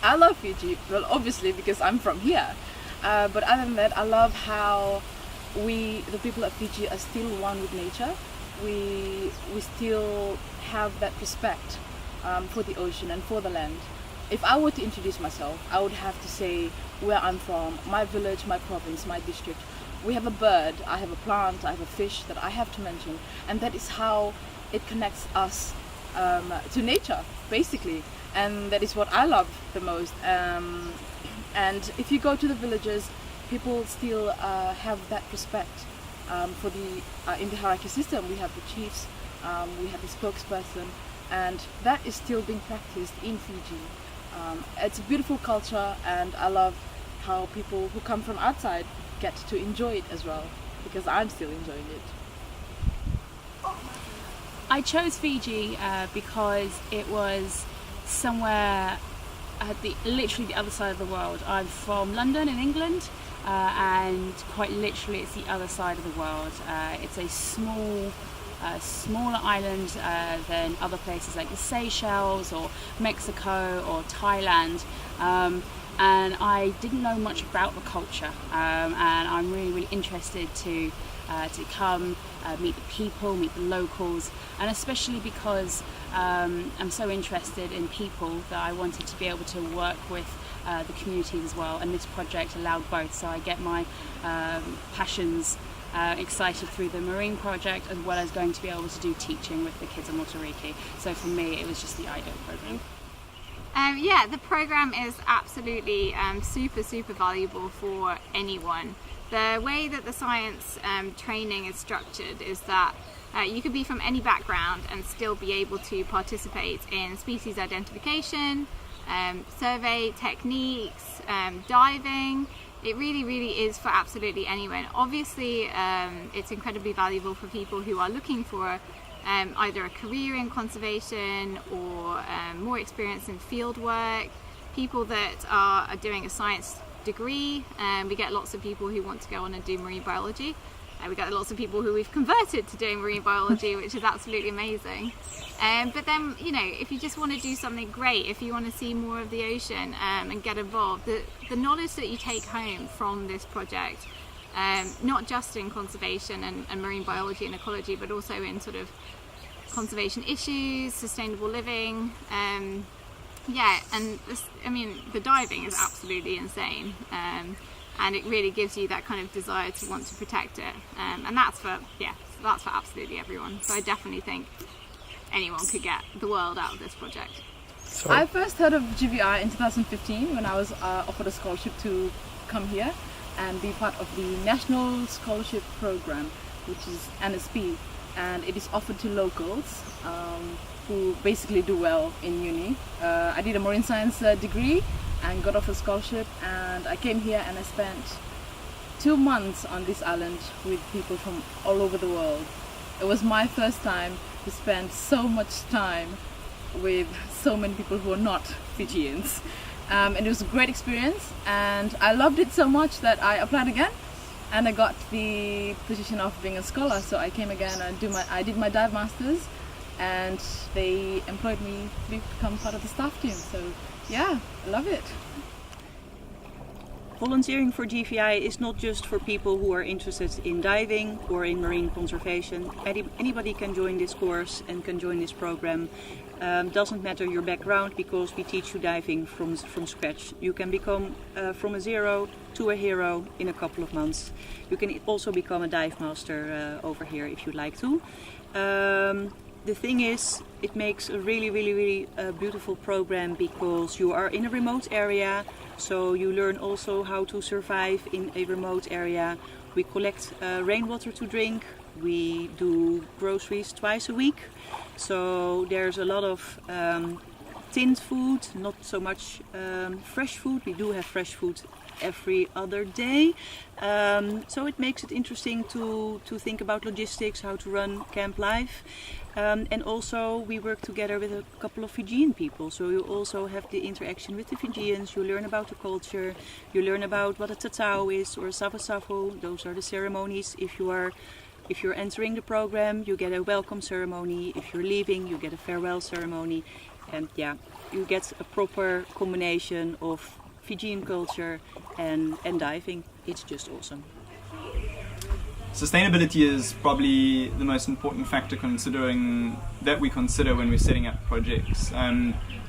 I love Fiji, well, obviously because I'm from here. But other than that, I love how the people of Fiji, are still one with nature. We still have that respect for the ocean and for the land. If I were to introduce myself, I would have to say where I'm from, my village, my province, my district. We have a bird, I have a plant, I have a fish that I have to mention, and that is how it connects us to nature, basically. And that is what I love the most. And if you go to the villages, people still have that respect for in the hierarchy system. We have the chiefs, we have the spokesperson, and that is still being practiced in Fiji. It's a beautiful culture, and I love how people who come from outside get to enjoy it as well, because I'm still enjoying it. I chose Fiji because it was somewhere at literally the other side of the world. I'm from London in England, and quite literally it's the other side of the world. It's a smaller island than other places like the Seychelles or Mexico or Thailand, and I didn't know much about the culture, and I'm really interested to come meet the people, meet the locals, and especially because I'm so interested in people that I wanted to be able to work with the communities as well, and this project allowed both, so I get my passions excited through the marine project, as well as going to be able to do teaching with the kids in Motoriki. So for me it was just the ideal program. Yeah, the program is absolutely super valuable for anyone. The way that the science training is structured is that you could be from any background and still be able to participate in species identification, survey techniques, diving. It really is for absolutely anyone. Obviously, it's incredibly valuable for people who are looking for either a career in conservation or more experience in field work, people that are doing a science degree. We get lots of people who want to go on and do marine biology. We get lots of people who we've converted to doing marine biology, which is absolutely amazing. But then, you know, if you just want to do something great, if you want to see more of the ocean and get involved, the knowledge that you take home from this project, not just in conservation and marine biology and ecology, but also in sort of conservation issues, sustainable living, yeah, and this, I mean, the diving is absolutely insane, and it really gives you that kind of desire to want to protect it, and that's for absolutely everyone. So I definitely think anyone could get the world out of this project. I first heard of GVI in 2015 when I was offered a scholarship to come here and be part of the National Scholarship Program, which is NSP, and it is offered to locals who basically do well in uni. I did a marine science degree and got offered a scholarship, and I came here and I spent 2 months on this island with people from all over the world. It was my first time to spend so much time with so many people who are not Fijians. And it was a great experience, and I loved it so much that I applied again, and I got the position of being a scholar. So I came again and I did my dive masters, and they employed me to become part of the staff team. So yeah, I love it. Volunteering for GVI is not just for people who are interested in diving or in marine conservation. Anybody can join this course and can join this program. Doesn't matter your background, because we teach you diving from scratch. You can become from a zero to a hero in a couple of months. You can also become a dive master over here if you'd like to. The thing is, it makes a really beautiful program, because you are in a remote area, so you learn also how to survive in a remote area. We collect rainwater to drink. We do groceries twice a week, so there's a lot of tinned food, not so much fresh food. We do have fresh food every other day, so it makes it interesting to think about logistics, how to run camp life. And also we work together with a couple of Fijian people, so you also have the interaction with the Fijians. You learn about the culture, you learn about what a tatau is or a savu. Those are the ceremonies. If you're entering the program, you get a welcome ceremony. If you're leaving, you get a farewell ceremony. And yeah, you get a proper combination of Fijian culture and diving. It's just awesome. Sustainability is probably the most important factor that we consider when we're setting up projects.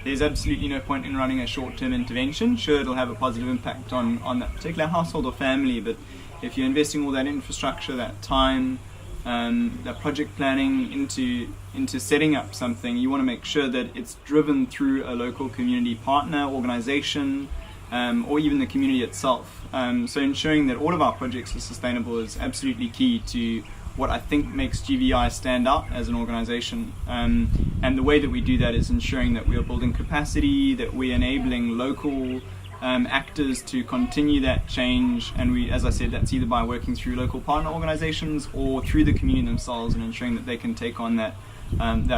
There's absolutely no point in running a short-term intervention. Sure, it'll have a positive impact on that particular household or family, but if you're investing all that infrastructure, that time, that project planning into setting up something, you want to make sure that it's driven through a local community partner, organization, or even the community itself. So ensuring that all of our projects are sustainable is absolutely key to what I think makes GVI stand out as an organization. And the way that we do that is ensuring that we are building capacity, that we're enabling local actors to continue that change, and we, as I said, that's either by working through local partner organizations or through the community themselves, and ensuring that they can take on that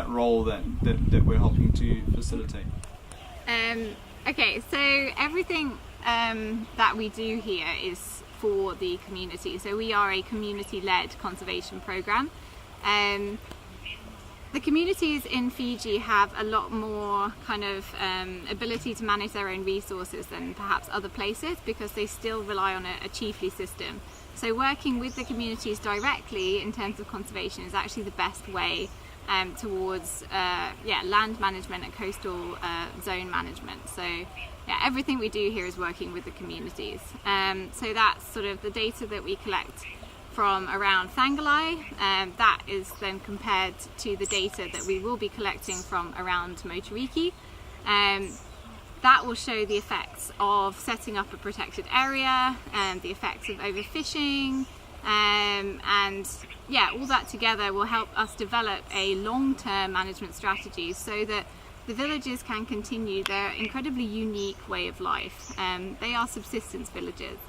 role that we're helping to facilitate. Okay, so everything that we do here is for the community. So we are a community-led conservation program. The communities in Fiji have a lot more kind of ability to manage their own resources than perhaps other places, because they still rely on a chiefly system. So working with the communities directly in terms of conservation is actually the best way towards land management and coastal zone management. So yeah, everything we do here is working with the communities. So that's sort of the data that we collect from around Thangalai. That is then compared to the data that we will be collecting from around Motuiki. That will show the effects of setting up a protected area and the effects of overfishing, and yeah, all that together will help us develop a long-term management strategy so that the villages can continue their incredibly unique way of life. They are subsistence villages,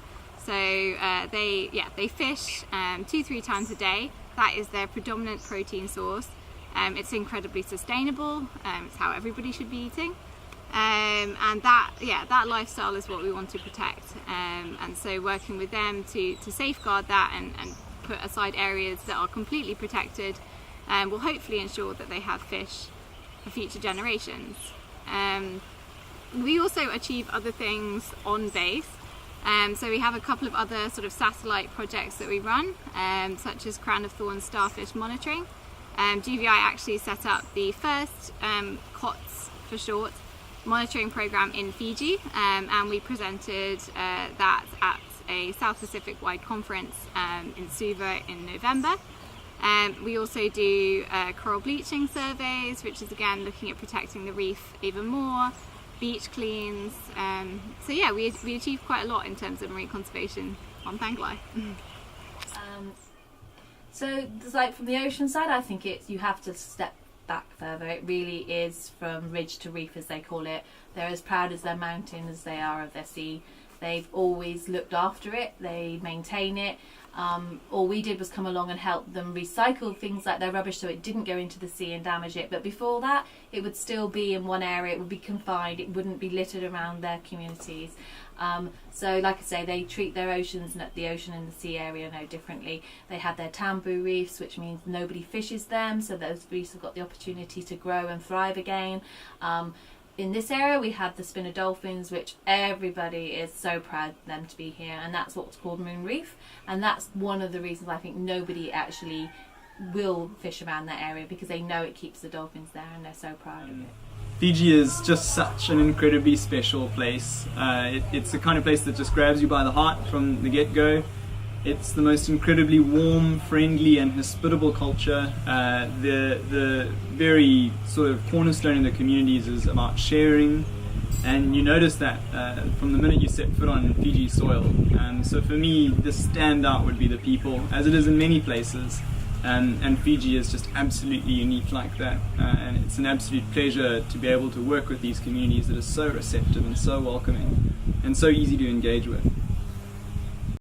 so they fish 2-3 times a day. That is their predominant protein source. It's incredibly sustainable. It's how everybody should be eating. And that lifestyle is what we want to protect, and so working with them to safeguard that and put aside areas that are completely protected will hopefully ensure that they have fish for future generations. We also achieve other things on base, so we have a couple of other sort of satellite projects that we run, such as crown of thorns starfish monitoring. GVI actually set up the first COTS for short monitoring program in Fiji, and we presented that at a South Pacific wide conference in Scuba in November. We also do coral bleaching surveys, which is again looking at protecting the reef even more, beach cleans. So yeah, we achieve quite a lot in terms of marine conservation on Thangalai. So like from the ocean side, I think you have to step back further. It really is from ridge to reef, as they call it. They're as proud as their mountain as they are of their sea. They've always looked after it, they maintain it. All we did was come along and help them recycle things like their rubbish so it didn't go into the sea and damage it. But before that, it would still be in one area, it would be confined, it wouldn't be littered around their communities. So like I say, they treat their oceans, the ocean and the sea area no differently. They have their tambu reefs, which means nobody fishes them, so those reefs have got the opportunity to grow and thrive again. In this area we have the spinner dolphins, which everybody is so proud of them to be here, and that's what's called Moon Reef, and that's one of the reasons I think nobody actually will fish around that area, because they know it keeps the dolphins there and they're so proud of it. Fiji is just such an incredibly special place. It's the kind of place that just grabs you by the heart from the get-go. It's the most incredibly warm, friendly and hospitable culture. The very sort of cornerstone of the communities is about sharing, and you notice that from the minute you set foot on Fiji soil. So for me, the standout would be the people, as it is in many places. And Fiji is just absolutely unique like that, and it's an absolute pleasure to be able to work with these communities that are so receptive and so welcoming and so easy to engage with.